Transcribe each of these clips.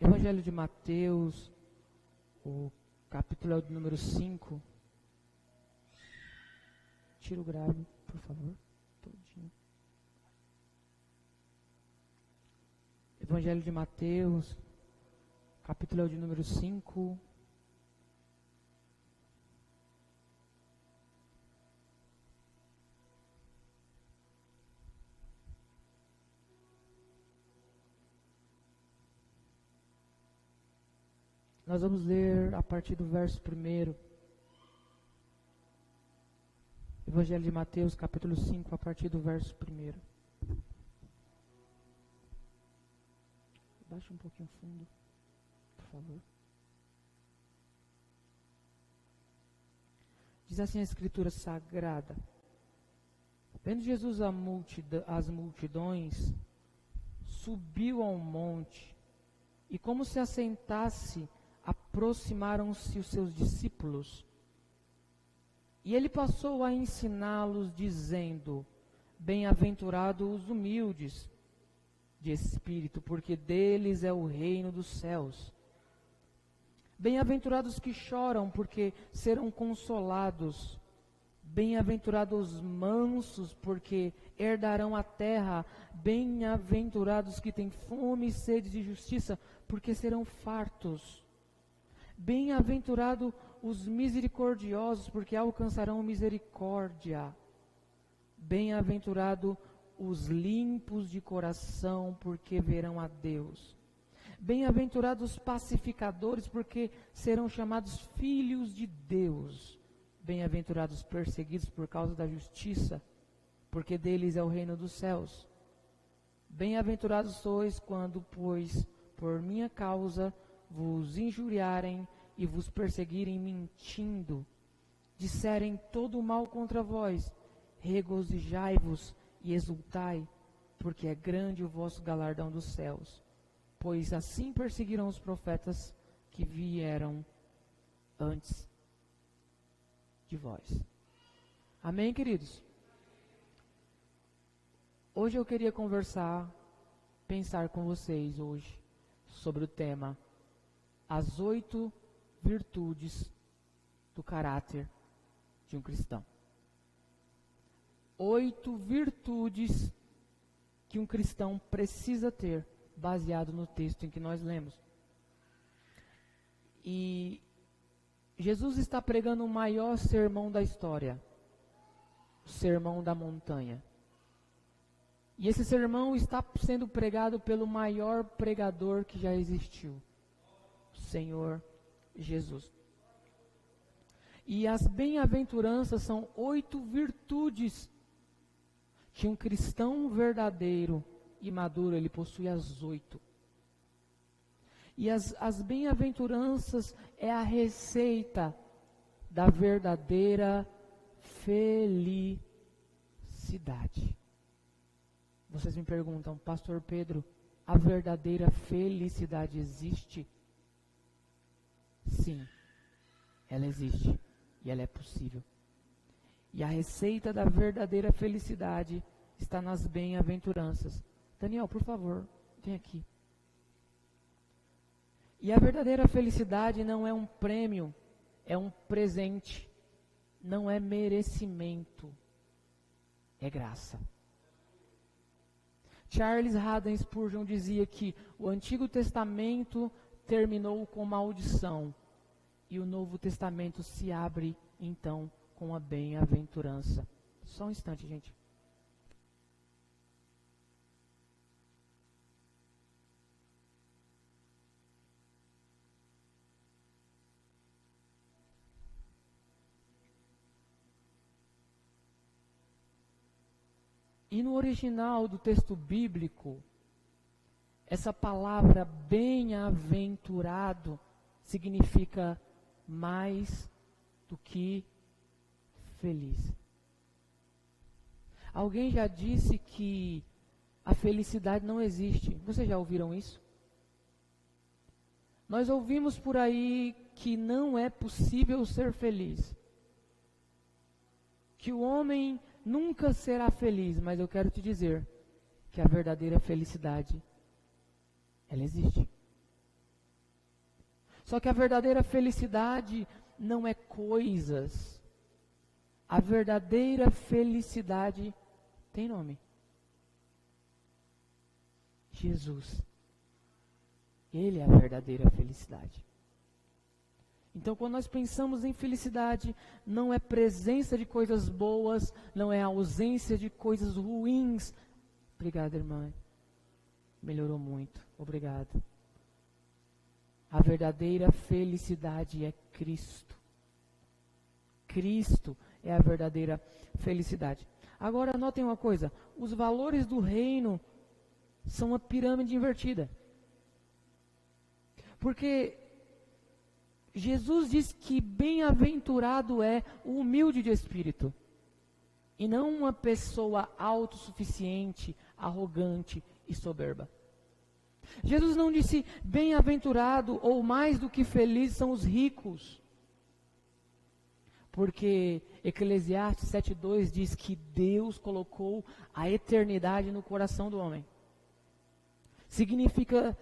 Evangelho de Mateus, o capítulo é o de número 5. Tira o grave, por favor. Todinho. Evangelho de Mateus, capítulo é o de número 5. Nós vamos ler a partir do verso 1. Evangelho de Mateus, capítulo 5, a partir do verso 1. Baixa um pouquinho o fundo, por favor. Diz assim a Escritura Sagrada: Vendo Jesus as multidões, subiu ao monte, e como se assentasse, aproximaram-se os seus discípulos. E ele passou a ensiná-los, dizendo: Bem-aventurados os humildes de espírito, porque deles é o reino dos céus. Bem-aventurados que choram, porque serão consolados. Bem-aventurados os mansos, porque herdarão a terra. Bem-aventurados que têm fome e sede de justiça, porque serão fartos. Bem-aventurados os misericordiosos, porque alcançarão misericórdia. Bem-aventurados os limpos de coração, porque verão a Deus. Bem-aventurados os pacificadores, porque serão chamados filhos de Deus. Bem-aventurados os perseguidos por causa da justiça, porque deles é o reino dos céus. Bem-aventurados sois quando, pois, por minha causa, vos injuriarem e vos perseguirem mentindo, disserem todo o mal contra vós, regozijai-vos e exultai, porque é grande o vosso galardão dos céus. Pois assim perseguiram os profetas que vieram antes de vós. Amém, queridos? Hoje eu queria pensar com vocês hoje, sobre o tema as 8 virtudes do caráter de um cristão. 8 virtudes que um cristão precisa ter, baseado no texto em que nós lemos. E Jesus está pregando o maior sermão da história, o Sermão da Montanha. E esse sermão está sendo pregado pelo maior pregador que já existiu, o Senhor Jesus. E as bem-aventuranças são 8 virtudes que um cristão verdadeiro e maduro, ele possui as 8. E as bem-aventuranças é a receita da verdadeira felicidade. Vocês me perguntam, Pastor Pedro, a verdadeira felicidade existe? Sim, ela existe e ela é possível. E a receita da verdadeira felicidade está nas bem-aventuranças. Daniel, por favor, vem aqui. E a verdadeira felicidade não é um prêmio, é um presente. Não é merecimento, é graça. Charles Haddon Spurgeon dizia que o Antigo Testamento terminou com maldição e o Novo Testamento se abre então com a bem-aventurança. Só um instante, gente. E no original do texto bíblico, essa palavra bem-aventurado significa mais do que feliz. Alguém já disse que a felicidade não existe. Vocês já ouviram isso? Nós ouvimos por aí que não é possível ser feliz. Que o homem nunca será feliz, mas eu quero te dizer que a verdadeira felicidade, ela existe. Só que a verdadeira felicidade não é coisas. A verdadeira felicidade tem nome. Jesus. Ele é a verdadeira felicidade. Então, quando nós pensamos em felicidade, não é presença de coisas boas, não é ausência de coisas ruins. Obrigada, irmã. Melhorou muito. Obrigado. A verdadeira felicidade é Cristo. Cristo é a verdadeira felicidade. Agora, notem uma coisa. Os valores do reino são uma pirâmide invertida. Porque Jesus diz que bem-aventurado é o humilde de espírito. E não uma pessoa autossuficiente, arrogante e soberba. Jesus não disse bem-aventurado ou mais do que feliz são os ricos. Porque Eclesiastes 7:2 diz que Deus colocou a eternidade no coração do homem. Significa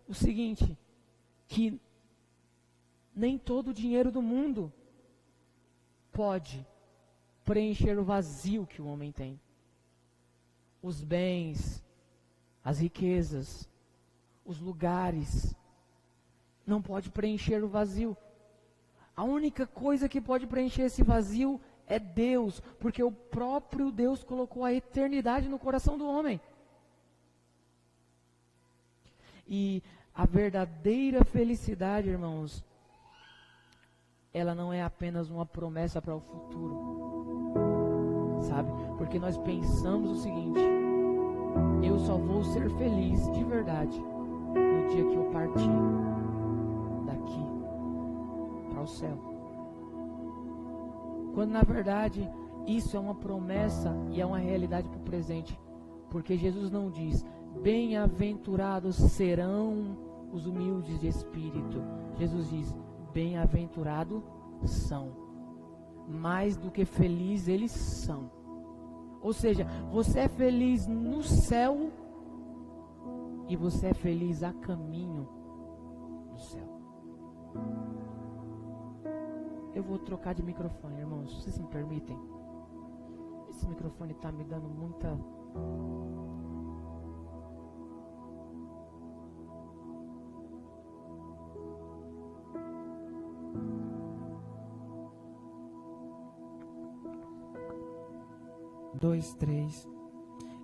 o seguinte, que nem todo o dinheiro do mundo pode preencher o vazio que o homem tem. Os bens, as riquezas, os lugares, não pode preencher o vazio. A única coisa que pode preencher esse vazio é Deus, porque o próprio Deus colocou a eternidade no coração do homem. E a verdadeira felicidade, irmãos, ela não é apenas uma promessa para o futuro, sabe? Porque nós pensamos o seguinte: eu só vou ser feliz de verdade no dia que eu partir daqui para o céu. Quando na verdade isso é uma promessa e é uma realidade para o presente. Porque Jesus não diz, bem-aventurados serão os humildes de espírito. Jesus diz, bem-aventurados são. Mais do que felizes eles são. Ou seja, você é feliz no céu e você é feliz a caminho do céu. Eu vou trocar de microfone, irmãos, vocês me permitem? Esse microfone está me dando muita... Dois, três.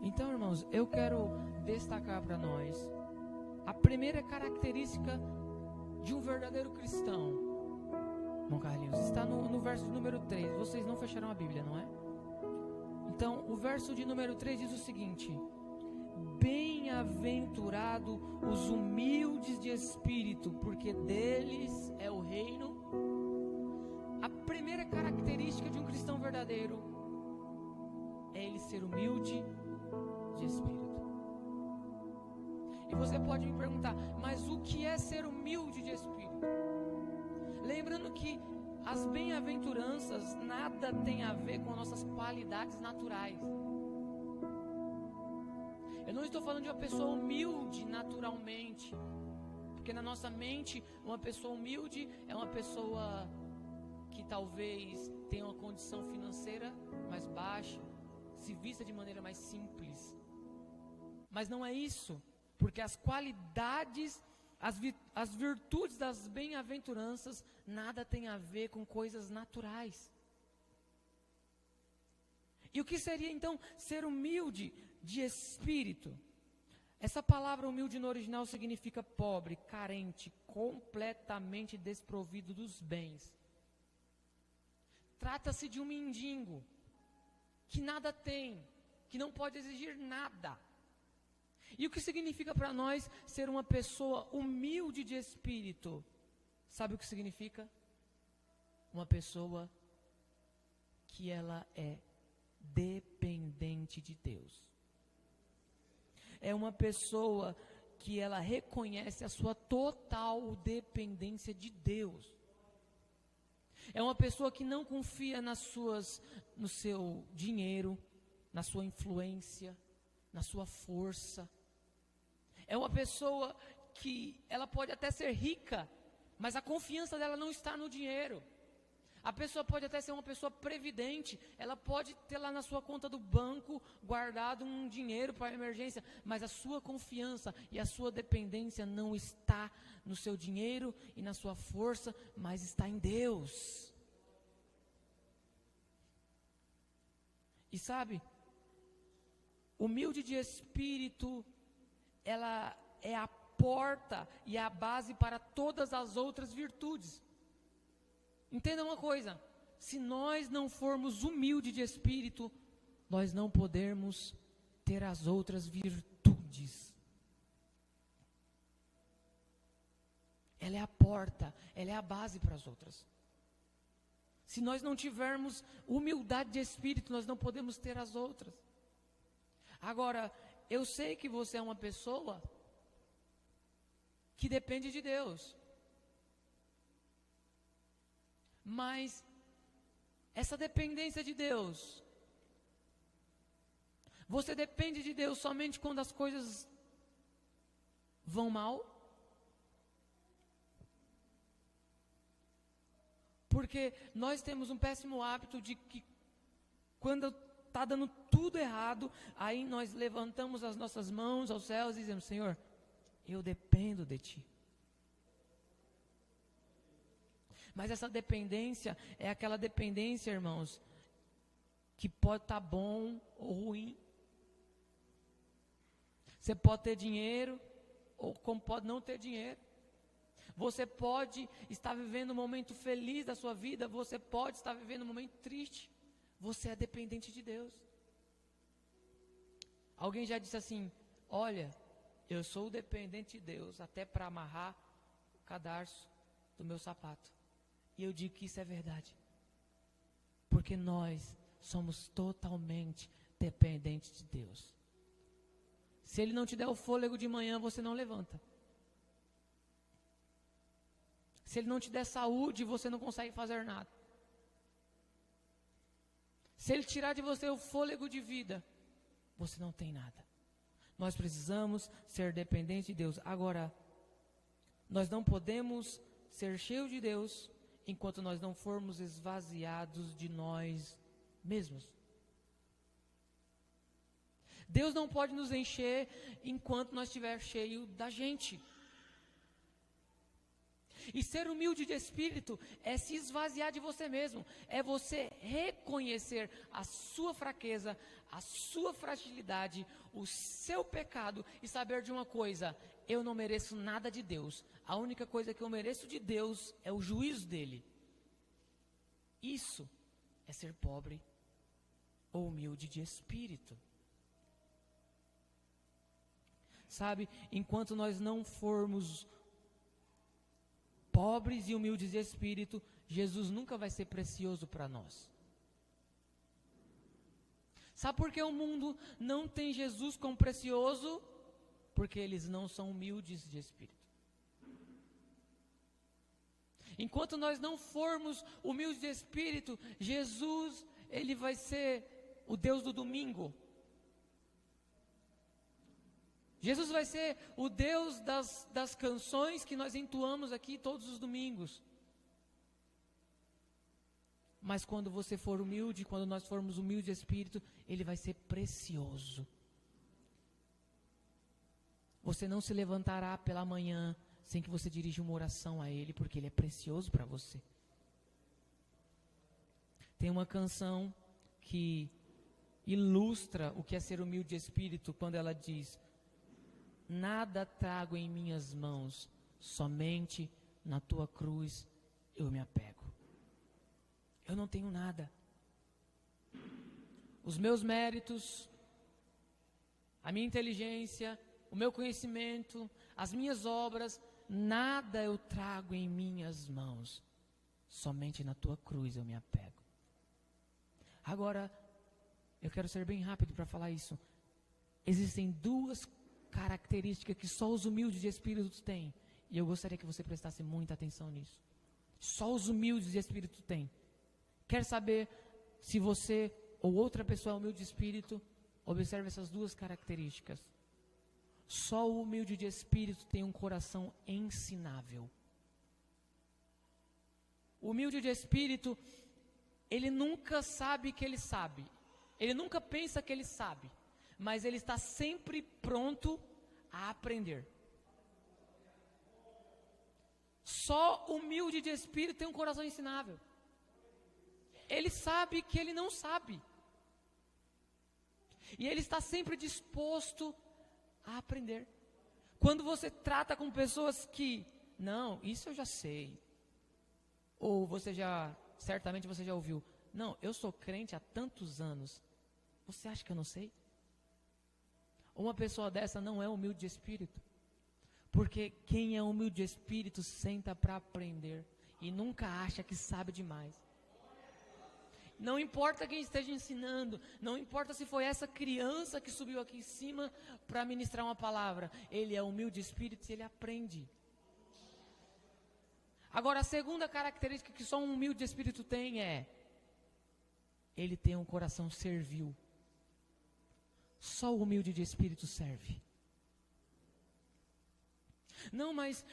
Então, irmãos, eu quero destacar para nós a primeira característica de um verdadeiro cristão. Bom, Carlinhos, está no verso número 3. Vocês não fecharam a Bíblia, não é? Então, o verso de número 3 diz o seguinte: bem-aventurado os humildes de espírito, porque deles é o reino. A primeira característica de um cristão verdadeiro é ele ser humilde de espírito. E você pode me perguntar, mas o que é ser humilde de espírito? Lembrando que as bem-aventuranças nada tem a ver com nossas qualidades naturais. Eu não estou falando de uma pessoa humilde naturalmente, porque na nossa mente uma pessoa humilde é uma pessoa que talvez tenha uma condição financeira mais baixa, se vista de maneira mais simples. Mas não é isso, porque as qualidades, as virtudes das bem-aventuranças nada tem a ver com coisas naturais. E o que seria então ser humilde de espírito? Essa palavra humilde no original significa pobre, carente, completamente desprovido dos bens. Trata-se de um mendigo que nada tem, que não pode exigir nada. E o que significa para nós ser uma pessoa humilde de espírito? Sabe o que significa? Uma pessoa que ela é dependente de Deus. É uma pessoa que ela reconhece a sua total dependência de Deus. É uma pessoa que não confia no seu dinheiro, na sua influência, na sua força. É uma pessoa que ela pode até ser rica, Mas a confiança dela não está no dinheiro. A pessoa pode até ser uma pessoa previdente, ela pode ter lá na sua conta do banco guardado um dinheiro para emergência, mas a sua confiança e a sua dependência não está no seu dinheiro e na sua força, mas está em Deus. E sabe, humilde de espírito, ela é a porta e a base para todas as outras virtudes. Entenda uma coisa, se nós não formos humildes de espírito, nós não podemos ter as outras virtudes. Ela é a porta, ela é a base para as outras. Se nós não tivermos humildade de espírito, nós não podemos ter as outras. Agora, eu sei que você é uma pessoa que depende de Deus. Mas essa dependência de Deus, você depende de Deus somente quando as coisas vão mal? Porque nós temos um péssimo hábito de que quando está dando tudo errado, aí nós levantamos as nossas mãos aos céus e dizemos: Senhor, eu dependo de Ti. Mas essa dependência é aquela dependência, irmãos, que pode estar bom ou ruim. Você pode ter dinheiro, ou como pode não ter dinheiro. Você pode estar vivendo um momento feliz da sua vida, você pode estar vivendo um momento triste. Você é dependente de Deus. Alguém já disse assim: olha, eu sou dependente de Deus até para amarrar o cadarço do meu sapato. E eu digo que isso é verdade. Porque nós somos totalmente dependentes de Deus. Se Ele não te der o fôlego de manhã, você não levanta. Se Ele não te der saúde, você não consegue fazer nada. Se Ele tirar de você o fôlego de vida, você não tem nada. Nós precisamos ser dependentes de Deus. Agora, nós não podemos ser cheios de Deus enquanto nós não formos esvaziados de nós mesmos. Deus não pode nos encher enquanto nós estivermos cheios da gente. E ser humilde de espírito é se esvaziar de você mesmo, é você reconhecer a sua fraqueza, a sua fragilidade, o seu pecado e saber de uma coisa: eu não mereço nada de Deus, a única coisa que eu mereço de Deus é o juízo dele. Isso é ser pobre ou humilde de espírito. Sabe, enquanto nós não formos pobres e humildes de espírito, Jesus nunca vai ser precioso para nós. Sabe por que o mundo não tem Jesus como precioso? Porque eles não são humildes de espírito. Enquanto nós não formos humildes de espírito, Jesus, ele vai ser o Deus do domingo. Jesus vai ser o Deus das canções que nós entoamos aqui todos os domingos. Mas quando você for humilde, quando nós formos humildes de espírito, Ele vai ser precioso. Você não se levantará pela manhã sem que você dirija uma oração a Ele, porque Ele é precioso para você. Tem uma canção que ilustra o que é ser humilde de espírito, quando ela diz: nada trago em minhas mãos, somente na tua cruz eu me apego. Eu não tenho nada. Os meus méritos, a minha inteligência, o meu conhecimento, as minhas obras, nada eu trago em minhas mãos, somente na tua cruz eu me apego. Agora, eu quero ser bem rápido para falar isso. Existem duas característica que só os humildes de espírito têm, e eu gostaria que você prestasse muita atenção nisso. Só os humildes de espírito têm. Quer saber se você ou outra pessoa é humilde de espírito? Observe essas duas características. Só o humilde de espírito tem um coração ensinável. O humilde de espírito, ele nunca sabe que ele sabe. Ele nunca pensa que ele sabe. Mas ele está sempre pronto a aprender. Só humilde de espírito tem um coração ensinável. Ele sabe que ele não sabe. E ele está sempre disposto a aprender. Quando você trata com pessoas que, não, isso eu já sei. Ou certamente você já ouviu, não, eu sou crente há tantos anos. Você acha que eu não sei? Uma pessoa dessa não é humilde de espírito. Porque quem é humilde de espírito senta para aprender e nunca acha que sabe demais. Não importa quem esteja ensinando, não importa se foi essa criança que subiu aqui em cima para ministrar uma palavra. Ele é humilde de espírito e ele aprende. Agora, a segunda característica que só um humilde de espírito tem é: ele tem um coração servil. Só o humilde de espírito serve. Não, mas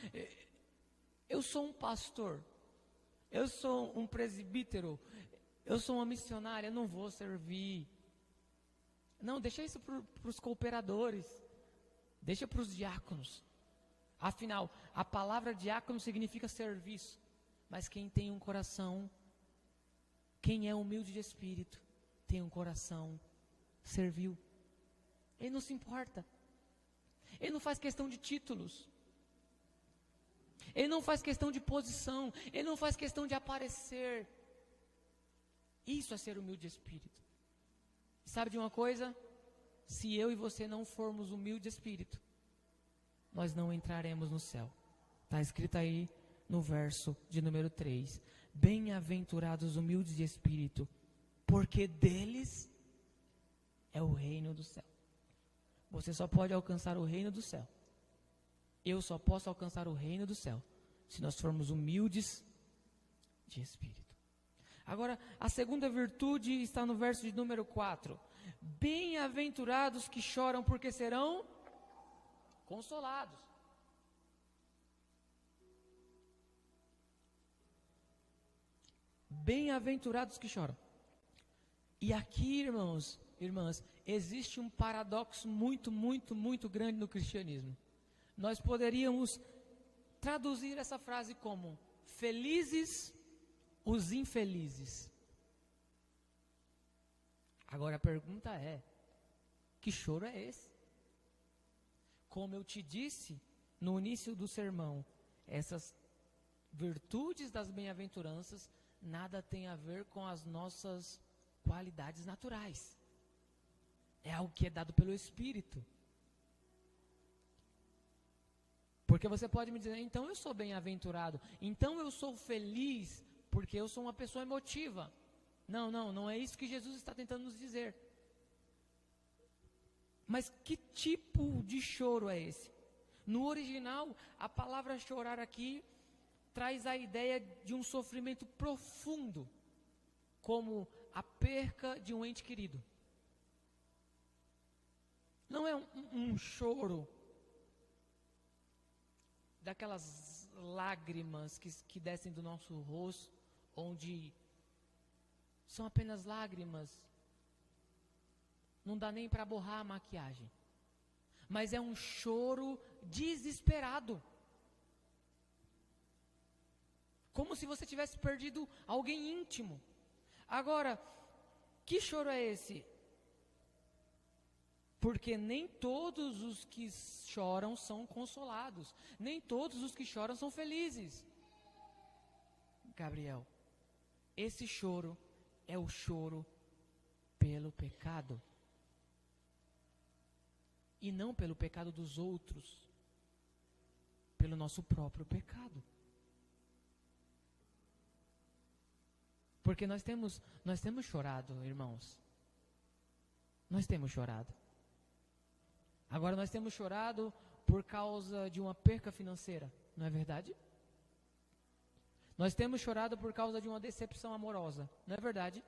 eu sou um pastor, eu sou um presbítero, eu sou uma missionária, eu não vou servir. Não, deixa isso para os cooperadores, deixa para os diáconos. Afinal, a palavra diácono significa serviço. Mas quem tem um coração, quem é humilde de espírito, tem um coração servil. Ele não se importa. Ele não faz questão de títulos. Ele não faz questão de posição. Ele não faz questão de aparecer. Isso é ser humilde de espírito. Sabe de uma coisa? Se eu e você não formos humildes de espírito, nós não entraremos no céu. Está escrito aí no verso de número 3. Bem-aventurados humildes de espírito, porque deles é o reino do céu. Você só pode alcançar o reino do céu. Eu só posso alcançar o reino do céu se nós formos humildes de espírito. Agora, a segunda virtude está no verso de número 4. Bem-aventurados que choram, porque serão consolados. Bem-aventurados que choram. E aqui, irmãs, existe um paradoxo muito grande no cristianismo. Nós poderíamos traduzir essa frase como: felizes os infelizes. Agora a pergunta é: que choro é esse? Como eu te disse no início do sermão, essas virtudes das bem-aventuranças nada tem a ver com as nossas qualidades naturais. É algo que é dado pelo Espírito. Porque você pode me dizer: então eu sou bem-aventurado, então eu sou feliz, porque eu sou uma pessoa emotiva. Não é isso que Jesus está tentando nos dizer. Mas que tipo de choro é esse? No original, a palavra chorar aqui traz a ideia de um sofrimento profundo, como a perca de um ente querido. Não é um choro daquelas lágrimas que descem do nosso rosto, onde são apenas lágrimas, não dá nem para borrar a maquiagem, mas é um choro desesperado, como se você tivesse perdido alguém íntimo. Agora, que choro é esse? Porque nem todos os que choram são consolados, nem todos os que choram são felizes. Gabriel, esse choro é o choro pelo pecado. E não pelo pecado dos outros, pelo nosso próprio pecado. Porque nós temos chorado, irmãos. Nós temos chorado. Agora nós temos chorado por causa de uma perca financeira, não é verdade? Nós temos chorado por causa de uma decepção amorosa, não é verdade?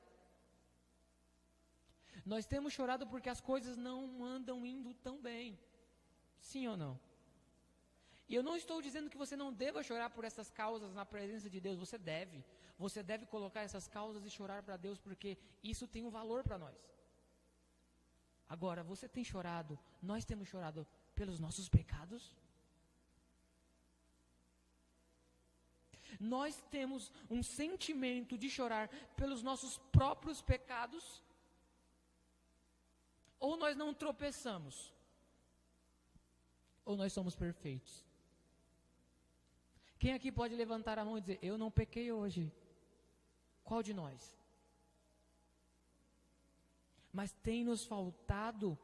Nós temos chorado porque as coisas não andam indo tão bem, sim ou não? E eu não estou dizendo que você não deva chorar por essas causas na presença de Deus. Você deve. Você deve colocar essas causas e chorar para Deus, porque isso tem um valor para nós. Agora, você tem chorado, nós temos chorado pelos nossos pecados? Nós temos um sentimento de chorar pelos nossos próprios pecados? Ou nós não tropeçamos? Ou nós somos perfeitos? Quem aqui pode levantar a mão e dizer, eu não pequei hoje? Qual de nós? Mas tem nos faltado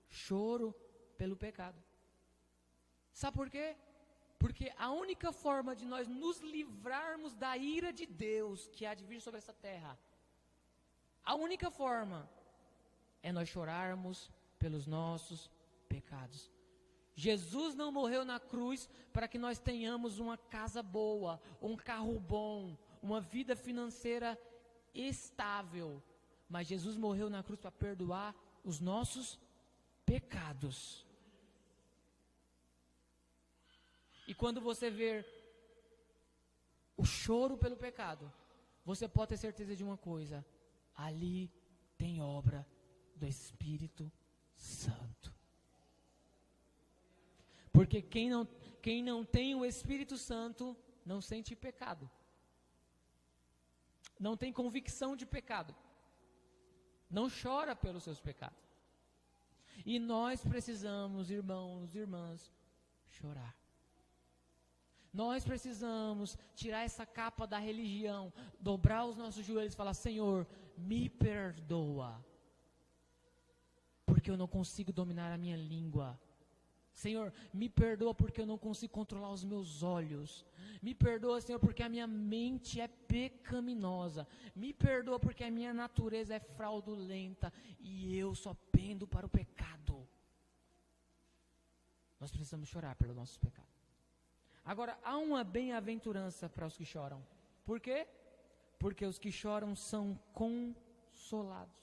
choro pelo pecado. Sabe por quê? Porque a única forma de nós nos livrarmos da ira de Deus que há de vir sobre essa terra, a única forma é nós chorarmos pelos nossos pecados. Jesus não morreu na cruz para que nós tenhamos uma casa boa, um carro bom, uma vida financeira estável. Mas Jesus morreu na cruz para perdoar os nossos pecados. E quando você ver o choro pelo pecado, você pode ter certeza de uma coisa: ali tem obra do Espírito Santo. Porque quem não tem o Espírito Santo não sente pecado. Não tem convicção de pecado. Não chora pelos seus pecados. E nós precisamos, irmãos e irmãs, chorar. Nós precisamos tirar essa capa da religião, dobrar os nossos joelhos e falar, Senhor, me perdoa. Porque eu não consigo dominar a minha língua. Senhor, me perdoa porque eu não consigo controlar os meus olhos. Me perdoa, Senhor, porque a minha mente é pecaminosa. Me perdoa porque a minha natureza é fraudulenta e eu só pendo para o pecado. Nós precisamos chorar pelos nossos pecados. Agora, há uma bem-aventurança para os que choram. Por quê? Porque os que choram são consolados.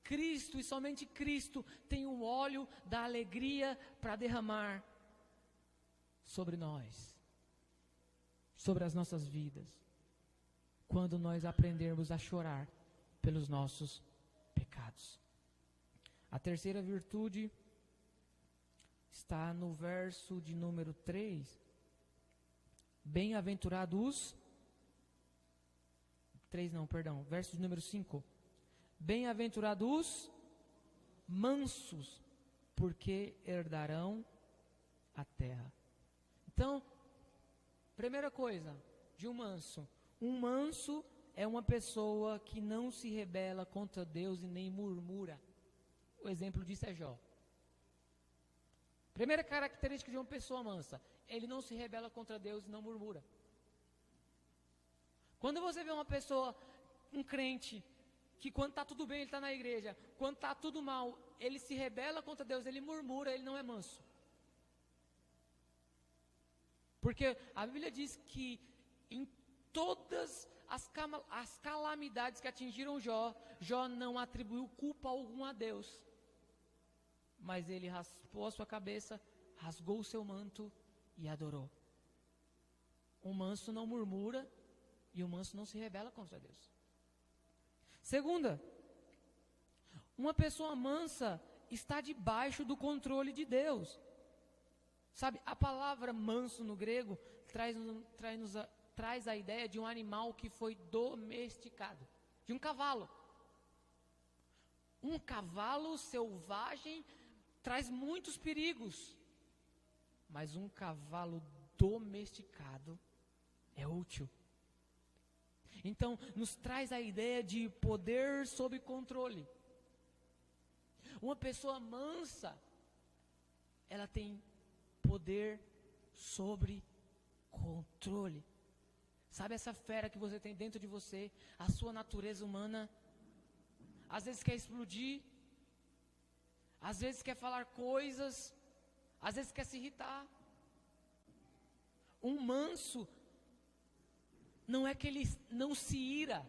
Cristo e somente Cristo tem o óleo da alegria para derramar sobre nós, sobre as nossas vidas, quando nós aprendermos a chorar pelos nossos pecados. A terceira virtude está no verso de número 3. Bem-aventurados, verso de número 5. Bem-aventurados mansos, porque herdarão a terra. Então, primeira coisa de um manso é uma pessoa que não se rebela contra Deus e nem murmura. O exemplo disso é Jó. Primeira característica de uma pessoa mansa, ele não se rebela contra Deus e não murmura. Quando você vê uma pessoa, um crente, que quando está tudo bem ele está na igreja, quando está tudo mal, ele se rebela contra Deus, ele murmura, ele não é manso. Porque a Bíblia diz que em todas as calamidades que atingiram Jó, Jó não atribuiu culpa alguma a Deus. Mas ele raspou a sua cabeça, rasgou o seu manto e adorou. O manso não murmura e o manso não se rebela contra Deus. Segunda, uma pessoa mansa está debaixo do controle de Deus. Sabe, a palavra manso no grego traz a ideia de um animal que foi domesticado, de um cavalo. Um cavalo selvagem traz muitos perigos, mas um cavalo domesticado é útil. Então, nos traz a ideia de poder sob controle. Uma pessoa mansa, ela tem poder sobre controle. Sabe essa fera que você tem dentro de você, a sua natureza humana, às vezes quer explodir, às vezes quer falar coisas, às vezes quer se irritar. Um manso, não é que ele não se ira,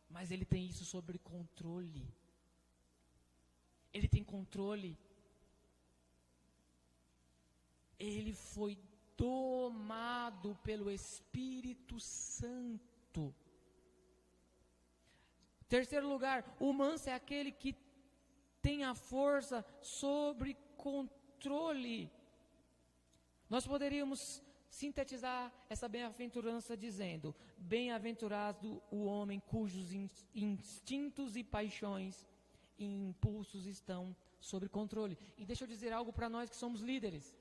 mas ele tem isso sobre controle. Ele tem controle Ele foi domado pelo Espírito Santo. Terceiro lugar, o manso é aquele que tem a força sobre controle. Nós poderíamos sintetizar essa bem-aventurança dizendo: bem-aventurado o homem cujos instintos e paixões e impulsos estão sob controle. E deixa eu dizer algo para nós que somos líderes.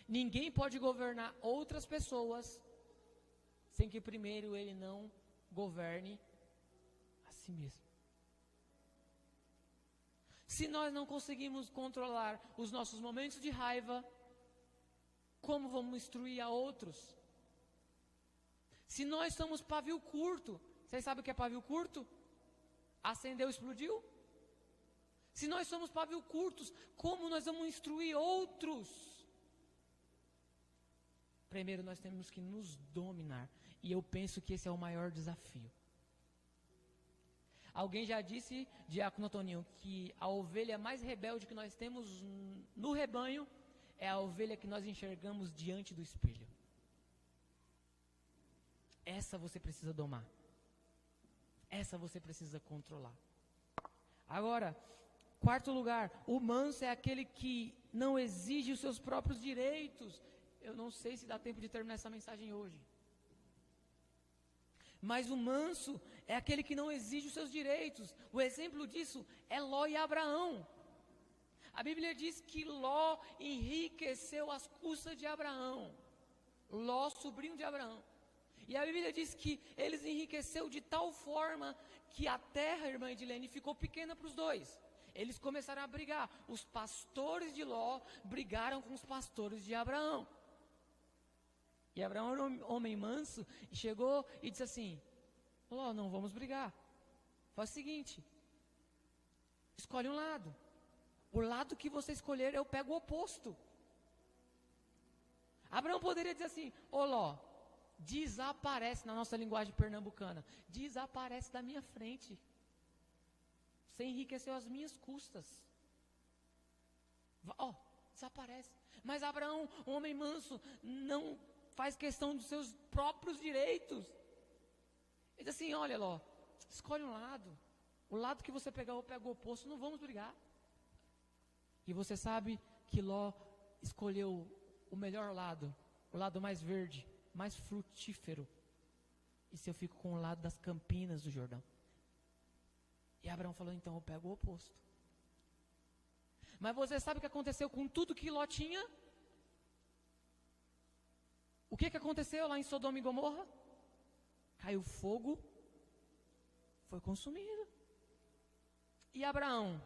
Ninguém pode governar outras pessoas sem que primeiro ele não governe a si mesmo. Se nós não conseguimos controlar os nossos momentos de raiva, como vamos instruir a outros? Se nós somos pavio curto, vocês sabem o que é pavio curto? Acendeu, explodiu? Se nós somos pavio curtos, como nós vamos instruir outros? Primeiro nós temos que nos dominar. E eu penso que esse é o maior desafio. Alguém já disse, Diácono Toninho, que a ovelha mais rebelde que nós temos no rebanho é a ovelha que nós enxergamos diante do espelho. Essa você precisa domar. Essa você precisa controlar. Agora, quarto lugar, o manso é aquele que não exige os seus próprios direitos. Eu não sei se dá tempo de terminar essa mensagem hoje. Mas o manso é aquele que não exige os seus direitos. O exemplo disso é Ló e Abraão. A Bíblia diz que Ló enriqueceu às custas de Abraão. Ló, sobrinho de Abraão. E a Bíblia diz que eles enriqueceu de tal forma que a terra, irmã Edilene, ficou pequena para os dois. Eles começaram a brigar. Os pastores de Ló brigaram com os pastores de Abraão. E Abraão era um homem manso e chegou e disse assim: Ló, não vamos brigar. Faz o seguinte, escolhe um lado. O lado que você escolher, eu pego o oposto. Abraão poderia dizer assim: ô Ló, desaparece, na nossa linguagem pernambucana, desaparece da minha frente. Você enriqueceu às minhas custas. Desaparece. Mas Abraão, um homem manso, não faz questão dos seus próprios direitos. Ele diz assim: olha Ló, escolhe um lado. O lado que você pegar, eu pego o oposto, não vamos brigar. E você sabe que Ló escolheu o melhor lado, o lado mais verde, mais frutífero. E se eu fico com o lado das campinas do Jordão? E Abraão falou: então eu pego o oposto. Mas você sabe o que aconteceu com tudo que Ló tinha? O que aconteceu lá em Sodoma e Gomorra? Caiu fogo, foi consumido. E Abraão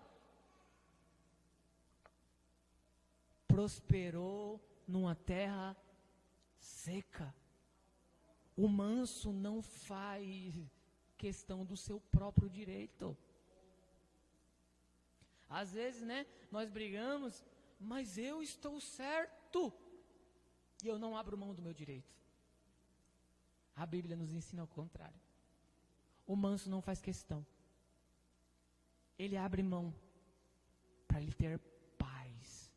prosperou numa terra seca. O manso não faz questão do seu próprio direito. Às vezes, nós brigamos, mas eu estou certo. E eu não abro mão do meu direito. A Bíblia nos ensina ao contrário. O manso não faz questão. Ele abre mão para lhe ter paz.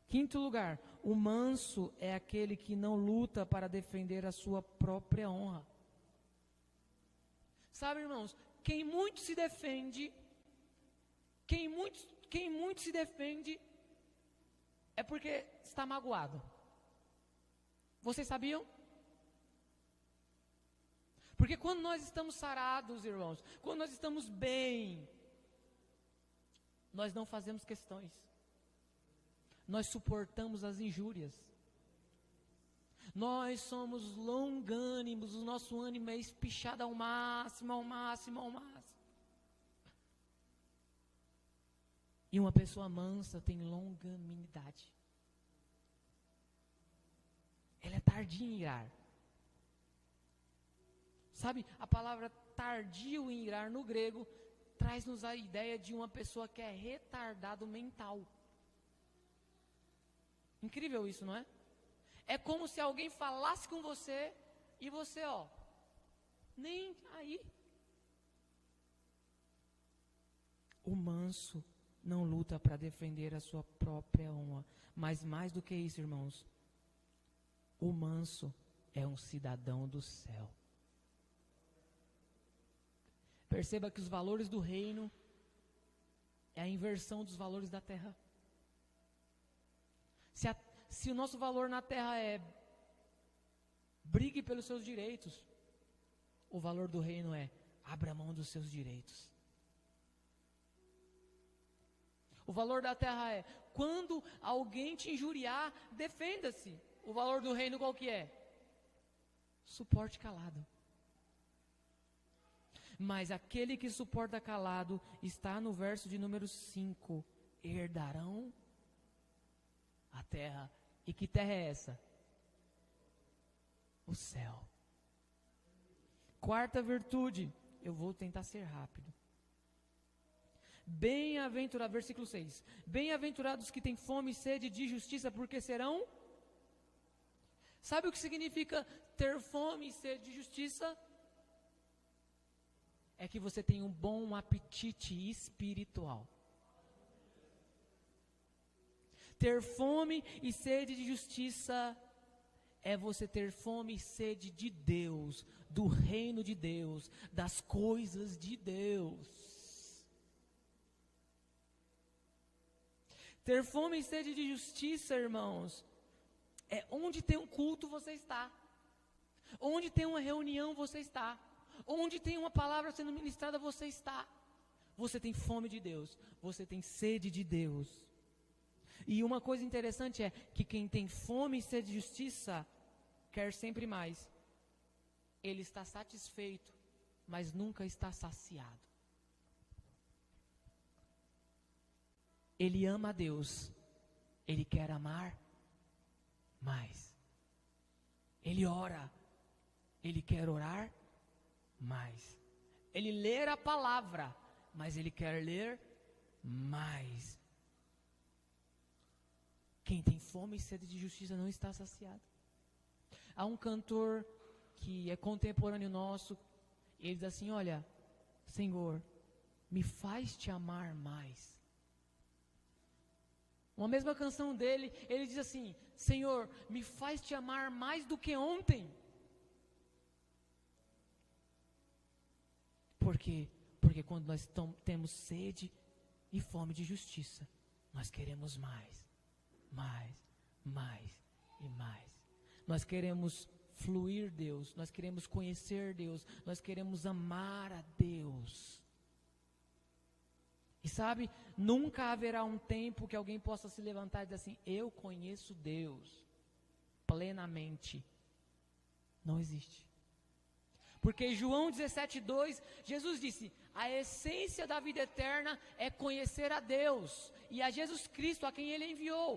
Quinto lugar, o manso é aquele que não luta para defender a sua própria honra. Sabe, irmãos, quem muito se defende, quem muito se defende é porque está magoado. Vocês sabiam? Porque quando nós estamos sarados, irmãos, quando nós estamos bem, nós não fazemos questões. Nós suportamos as injúrias. Nós somos longânimos, o nosso ânimo é espichado ao máximo, ao máximo, ao máximo. E uma pessoa mansa tem longanimidade. Ela é tardia em irar. Sabe, a palavra tardio em irar no grego traz-nos a ideia de uma pessoa que é retardado mental. Incrível isso, não é? É como se alguém falasse com você e você, nem aí. O manso não luta para defender a sua própria honra. Mas mais do que isso, irmãos, o manso é um cidadão do céu. Perceba que os valores do reino é a inversão dos valores da terra. Se o nosso valor na terra é brigue pelos seus direitos, o valor do reino é abra mão dos seus direitos. O valor da terra é quando alguém te injuriar, defenda-se. O valor do reino qual que é? Suporte calado. Mas aquele que suporta calado está no verso de número 5. Herdarão a terra. E que terra é essa? O céu. Quarta virtude. Eu vou tentar ser rápido. Bem-aventurado, versículo 6. Bem-aventurados que têm fome e sede de justiça, porque serão... Sabe o que significa ter fome e sede de justiça? É que você tem um bom apetite espiritual. Ter fome e sede de justiça é você ter fome e sede de Deus, do reino de Deus, das coisas de Deus. Ter fome e sede de justiça, irmãos, é onde tem um culto você está. Onde tem uma reunião você está. Onde tem uma palavra sendo ministrada você está. Você tem fome de Deus. Você tem sede de Deus. E uma coisa interessante é que quem tem fome e sede de justiça quer sempre mais. Ele está satisfeito, mas nunca está saciado. Ele ama a Deus. Ele quer amar mais. Ele ora. Ele quer orar mais. Ele lê a palavra, mas ele quer ler mais. Quem tem fome e sede de justiça não está saciado. Há um cantor que é contemporâneo nosso, ele diz assim: olha, Senhor, me faz te amar mais. Uma mesma canção dele, ele diz assim: Senhor, me faz te amar mais do que ontem. Por quê? Porque quando nós temos sede e fome de justiça, nós queremos mais, mais, mais e mais. Nós queremos fluir Deus, nós queremos conhecer Deus, nós queremos amar a Deus. E sabe, nunca haverá um tempo que alguém possa se levantar e dizer assim: eu conheço Deus plenamente. Não existe. Porque João 17:2, Jesus disse: a essência da vida eterna é conhecer a Deus e a Jesus Cristo, a quem Ele enviou.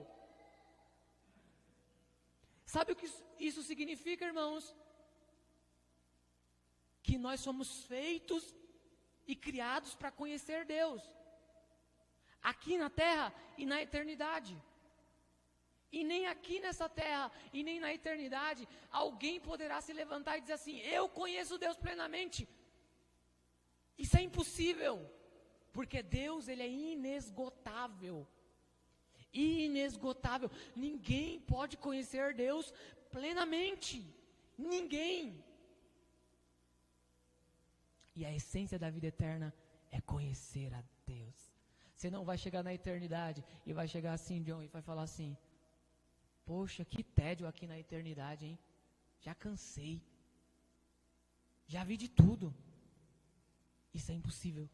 Sabe o que isso significa, irmãos? Que nós somos feitos e criados para conhecer Deus. Aqui na terra e na eternidade. E nem aqui nessa terra e nem na eternidade alguém poderá se levantar e dizer assim: eu conheço Deus plenamente. Isso é impossível, porque Deus, Ele é inesgotável. Inesgotável. Ninguém pode conhecer Deus plenamente. Ninguém. E a essência da vida eterna é conhecer a Deus. Você não vai chegar na eternidade e vai chegar assim, John, e vai falar assim: poxa, que tédio aqui na eternidade, hein? Já cansei. Já vi de tudo. Isso é impossível.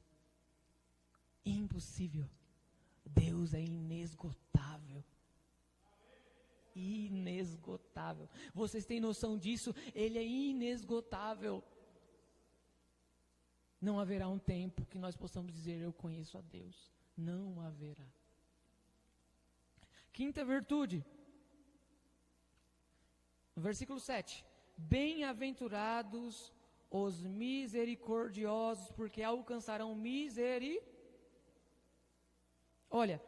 Impossível. Deus é inesgotável. Inesgotável. Vocês têm noção disso? Ele é inesgotável. Não haverá um tempo que nós possamos dizer: eu conheço a Deus. Não haverá. Quinta virtude. Versículo 7. Bem-aventurados os misericordiosos, porque alcançarão Olha,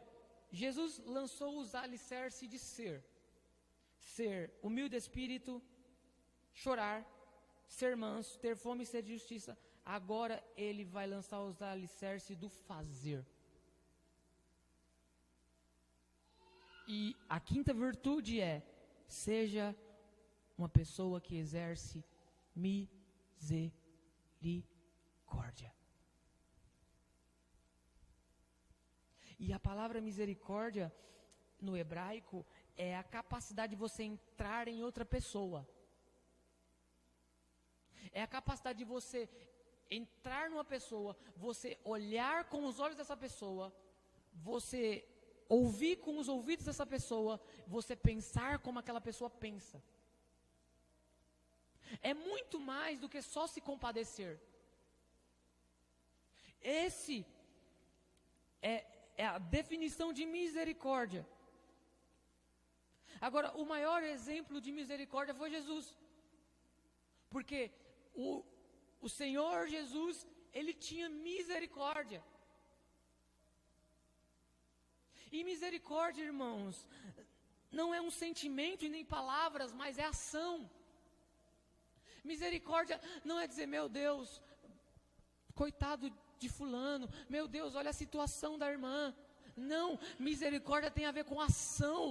Jesus lançou os alicerces de ser humilde de espírito, chorar, ser manso, ter fome e sede de justiça. Agora Ele vai lançar os alicerces do fazer. E a quinta virtude é: seja uma pessoa que exerce misericórdia. E a palavra misericórdia, no hebraico, é a capacidade de você entrar em outra pessoa. É a capacidade de você entrar numa pessoa, você olhar com os olhos dessa pessoa, você ouvir com os ouvidos dessa pessoa, você pensar como aquela pessoa pensa. É muito mais do que só se compadecer. Esse é a definição de misericórdia. Agora, o maior exemplo de misericórdia foi Jesus. Porque o Senhor Jesus, Ele tinha misericórdia. E misericórdia, irmãos, não é um sentimento e nem palavras, mas é ação. Misericórdia não é dizer, meu Deus, coitado de fulano, meu Deus, olha a situação da irmã. Não, misericórdia tem a ver com ação.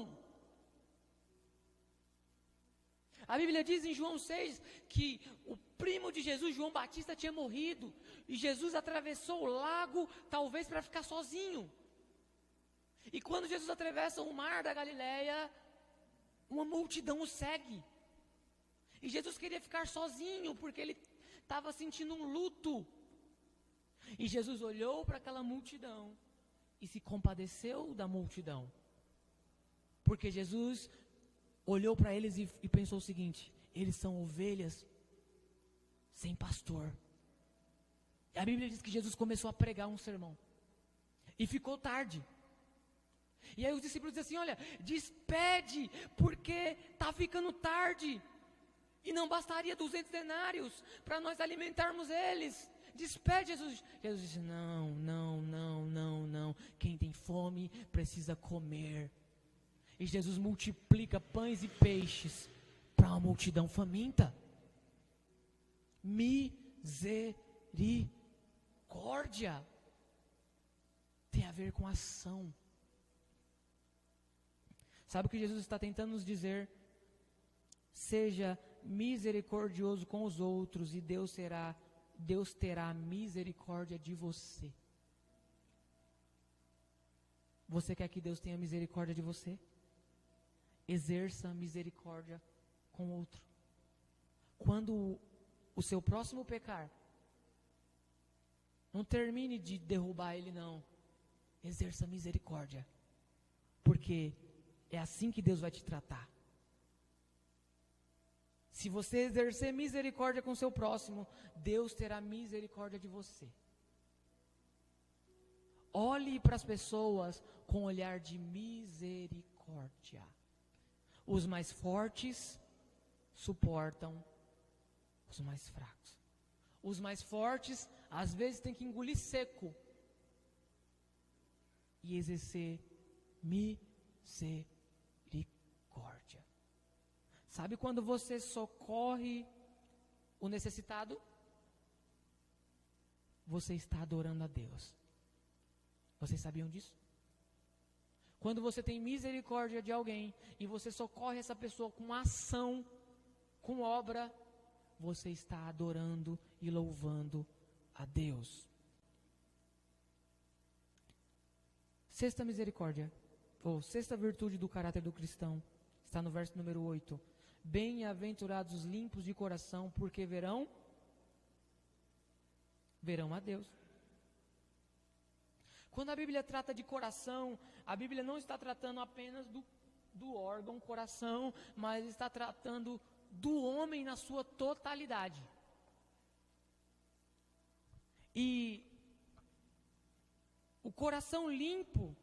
A Bíblia diz em João 6 que o primo de Jesus, João Batista, tinha morrido. E Jesus atravessou o lago, talvez para ficar sozinho. E quando Jesus atravessa o mar da Galileia, uma multidão o segue. E Jesus queria ficar sozinho, porque ele estava sentindo um luto. E Jesus olhou para aquela multidão e se compadeceu da multidão. Porque Jesus olhou para eles e pensou o seguinte: eles são ovelhas sem pastor. E a Bíblia diz que Jesus começou a pregar um sermão. E ficou tarde. E aí os discípulos dizem assim: olha, despede, porque está ficando tarde. E não bastaria 200 denários para nós alimentarmos eles. Despede, Jesus. Jesus disse: não. Quem tem fome precisa comer. E Jesus multiplica pães e peixes para uma multidão faminta. Misericórdia tem a ver com ação. Sabe o que Jesus está tentando nos dizer? Seja misericordioso com os outros e Deus terá misericórdia de você. Você quer que Deus tenha misericórdia de você? Exerça misericórdia com o outro. Quando o seu próximo pecar, não termine de derrubar ele, não. Exerça misericórdia. Porque é assim que Deus vai te tratar. Se você exercer misericórdia com o seu próximo, Deus terá misericórdia de você. Olhe para as pessoas com um olhar de misericórdia. Os mais fortes suportam os mais fracos. Os mais fortes, às vezes, têm que engolir seco e exercer misericórdia. Sabe quando você socorre o necessitado? Você está adorando a Deus. Vocês sabiam disso? Quando você tem misericórdia de alguém e você socorre essa pessoa com ação, com obra, você está adorando e louvando a Deus. Sexta misericórdia, ou sexta virtude do caráter do cristão, está no verso número 8. Bem-aventurados os limpos de coração, porque verão a Deus. Quando a Bíblia trata de coração, a Bíblia não está tratando apenas do órgão coração, mas está tratando do homem na sua totalidade. E o coração limpo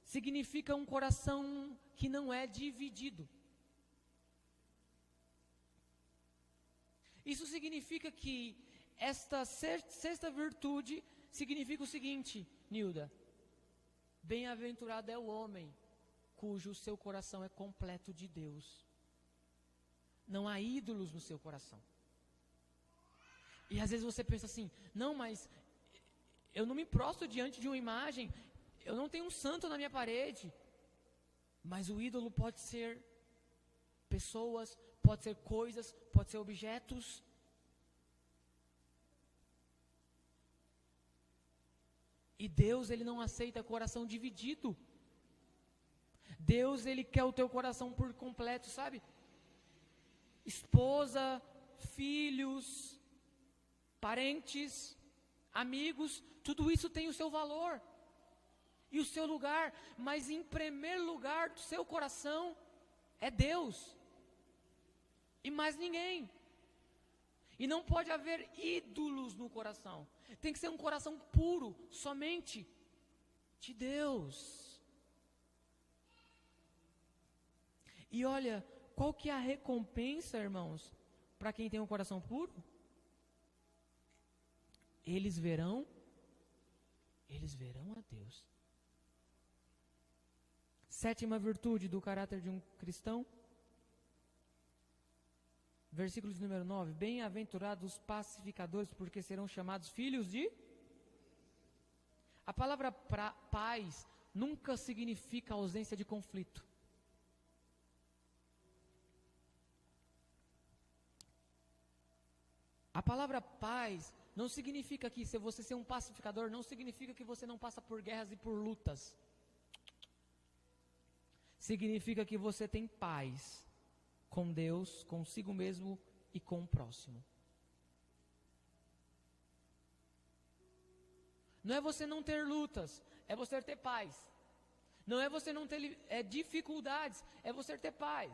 significa um coração que não é dividido. Isso significa que esta sexta virtude significa o seguinte, Nilda: bem-aventurado é o homem cujo seu coração é completo de Deus. Não há ídolos no seu coração. E às vezes você pensa assim: não, mas eu não me prostro diante de uma imagem, eu não tenho um santo na minha parede. Mas o ídolo pode ser pessoas, pode ser coisas, pode ser objetos. E Deus, Ele não aceita coração dividido. Deus, Ele quer o teu coração por completo, sabe? Esposa, filhos, parentes, amigos, tudo isso tem o seu valor e o seu lugar, mas em primeiro lugar do seu coração é Deus e mais ninguém. E não pode haver ídolos no coração. Tem que ser um coração puro, somente de Deus. E olha, qual que é a recompensa, irmãos, para quem tem um coração puro? Eles verão a Deus. Sétima virtude do caráter de um cristão. Versículo de número 9. Bem-aventurados os pacificadores, porque serão chamados filhos de... A palavra paz nunca significa ausência de conflito. A palavra paz não significa que se você ser um pacificador, não significa que você não passa por guerras e por lutas. Significa que você tem paz com Deus, consigo mesmo e com o próximo. Não é você não ter lutas, é você ter paz. Não é você não ter dificuldades, é você ter paz.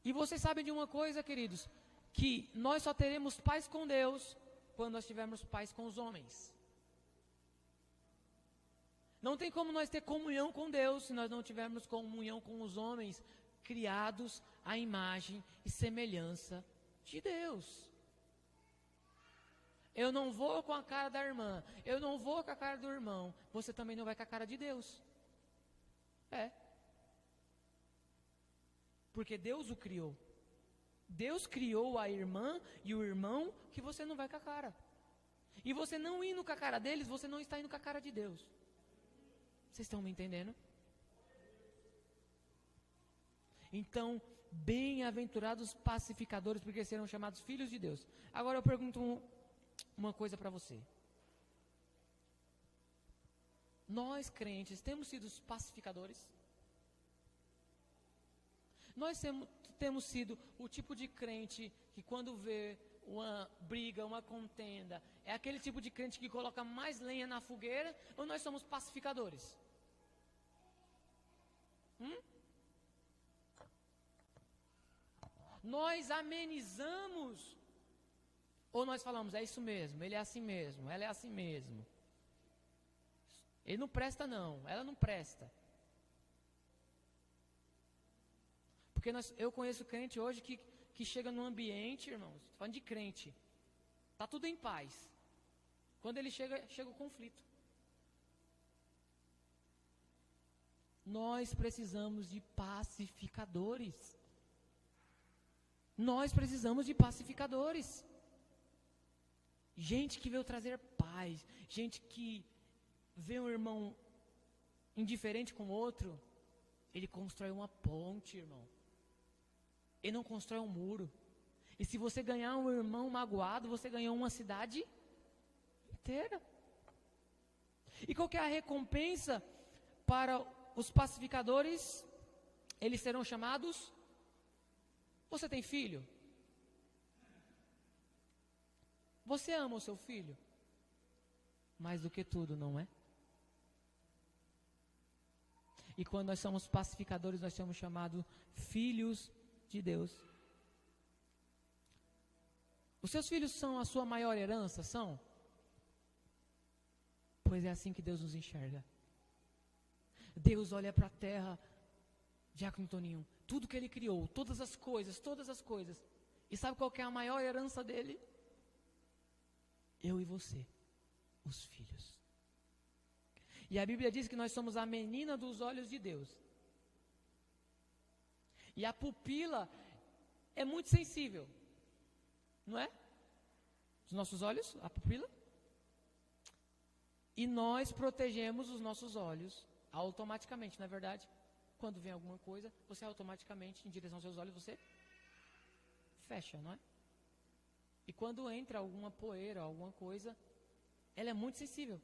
E vocês sabem de uma coisa, queridos, que nós só teremos paz com Deus quando nós tivermos paz com os homens. Não tem como nós ter comunhão com Deus se nós não tivermos comunhão com os homens criados à imagem e semelhança de Deus. Eu não vou com a cara da irmã, eu não vou com a cara do irmão, você também não vai com a cara de Deus. Porque Deus o criou. Deus criou a irmã e o irmão que você não vai com a cara. E você não indo com a cara deles, você não está indo com a cara de Deus. Vocês estão me entendendo? Então, bem-aventurados pacificadores, porque serão chamados filhos de Deus. Agora eu pergunto uma coisa para você. Nós crentes temos sido os pacificadores? Nós temos sido o tipo de crente que quando vê uma briga, uma contenda, é aquele tipo de crente que coloca mais lenha na fogueira, ou nós somos pacificadores? Nós amenizamos, ou nós falamos, é isso mesmo, ele é assim mesmo, ela é assim mesmo. Ele não presta não, ela não presta. Porque eu conheço crente hoje que chega num ambiente, irmãos, estou falando de crente, está tudo em paz. Quando ele chega o conflito. Nós precisamos de pacificadores. Nós precisamos de pacificadores. Gente que veio trazer paz, gente que vê um irmão indiferente com o outro, ele constrói uma ponte, irmão. Ele não constrói um muro. E se você ganhar um irmão magoado, você ganhou uma cidade inteira. E qual que é a recompensa para os pacificadores? Eles serão chamados... Você tem filho? Você ama o seu filho? Mais do que tudo, não é? E quando nós somos pacificadores, nós somos chamados filhos de Deus. Os seus filhos são a sua maior herança? São? Pois é assim que Deus nos enxerga. Deus olha para a terra, Diácono Toninho, tudo que Ele criou, todas as coisas. E sabe qual que é a maior herança dEle? Eu e você, os filhos. E a Bíblia diz que nós somos a menina dos olhos de Deus. E a pupila é muito sensível, não é? Os nossos olhos, a pupila. E nós protegemos os nossos olhos automaticamente, não é verdade? Quando vem alguma coisa, você automaticamente, em direção aos seus olhos, você fecha, não é? E quando entra alguma poeira, alguma coisa, ela é muito sensível.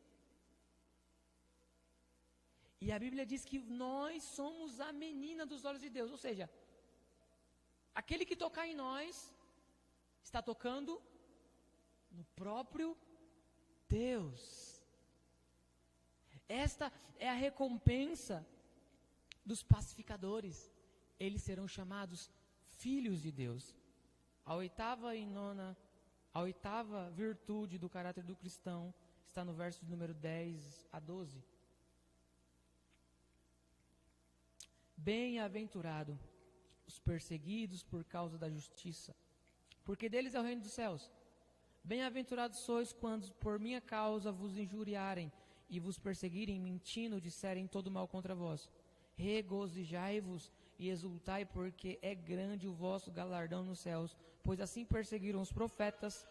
E a Bíblia diz que nós somos a menina dos olhos de Deus, ou seja, aquele que tocar em nós, está tocando no próprio Deus. Esta é a recompensa dos pacificadores. Eles serão chamados filhos de Deus. A oitava virtude do caráter do cristão está no verso de número 10 a 12. Bem-aventurado os perseguidos por causa da justiça, porque deles é o reino dos céus. Bem-aventurados sois quando por minha causa vos injuriarem e vos perseguirem, mentindo, disserem todo mal contra vós. Regozijai-vos e exultai, porque é grande o vosso galardão nos céus, pois assim perseguiram os profetas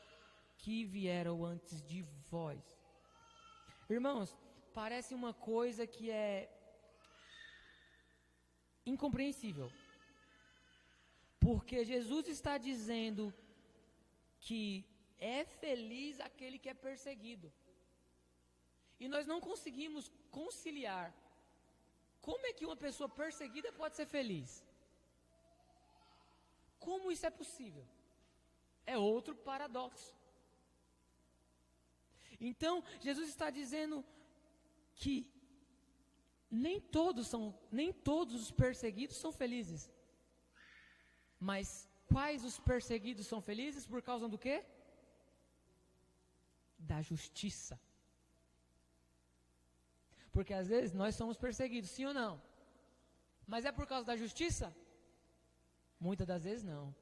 que vieram antes de vós. Irmãos, parece uma coisa que é incompreensível, porque Jesus está dizendo que é feliz aquele que é perseguido, e nós não conseguimos conciliar. Como é que uma pessoa perseguida pode ser feliz? Como isso é possível? É outro paradoxo. Então, Jesus está dizendo que nem todos os perseguidos são felizes. Mas quais os perseguidos são felizes? Por causa do quê? Da justiça. Porque às vezes nós somos perseguidos, sim ou não? Mas é por causa da justiça? Muitas das vezes não.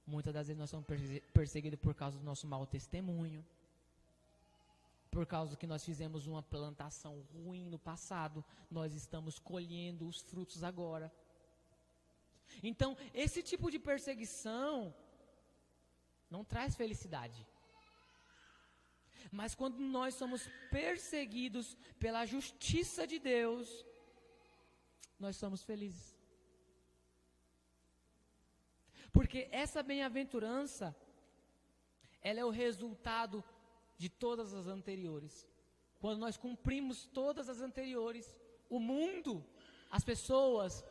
Muitas das vezes nós somos perseguidos por causa do nosso mau testemunho, por causa que nós fizemos uma plantação ruim no passado, nós estamos colhendo os frutos agora. Então, esse tipo de perseguição não traz felicidade. Mas quando nós somos perseguidos pela justiça de Deus, nós somos felizes. Porque essa bem-aventurança, ela é o resultado de todas as anteriores. Quando nós cumprimos todas as anteriores, o mundo, as pessoas,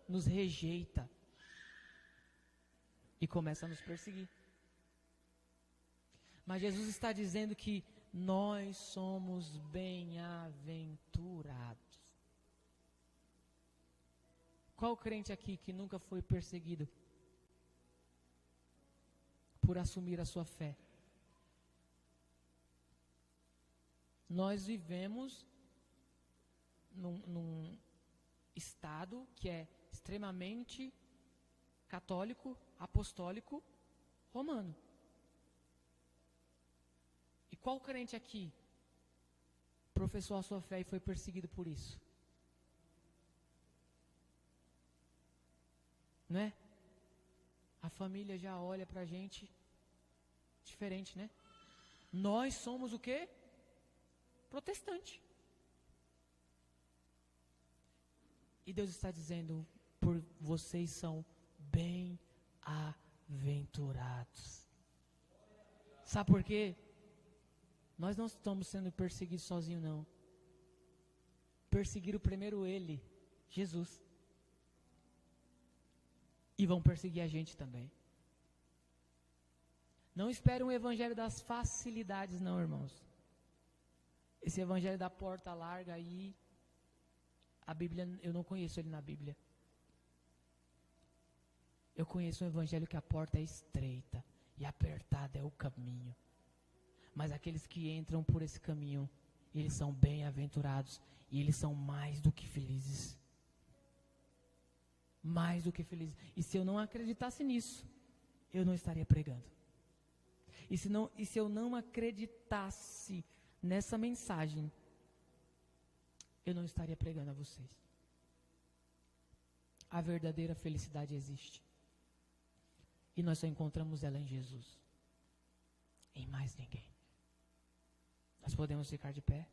nos rejeita e começa a nos perseguir. Mas Jesus está dizendo que nós somos bem-aventurados. Qual crente aqui que nunca foi perseguido por assumir a sua fé? Nós vivemos num estado que é extremamente católico, apostólico, romano. E qual crente aqui professou a sua fé e foi perseguido por isso? Não é? A família já olha pra gente diferente, né? Nós somos o quê? Protestante. E Deus está dizendo, por vocês são bem-aventurados. Sabe por quê? Nós não estamos sendo perseguidos sozinhos, não. Perseguiram primeiro Ele, Jesus. E vão perseguir a gente também. Não espere um evangelho das facilidades, não, irmãos. Esse evangelho da porta larga aí, a Bíblia, eu não conheço ele na Bíblia. Eu conheço um evangelho que a porta é estreita e apertada é o caminho. Mas aqueles que entram por esse caminho, eles são bem-aventurados e eles são mais do que felizes. Mais do que felizes. E se eu não acreditasse nisso, eu não estaria pregando. E se eu não acreditasse nessa mensagem, eu não estaria pregando a vocês. A verdadeira felicidade existe. E nós só encontramos ela em Jesus. Em mais ninguém. Nós podemos ficar de pé?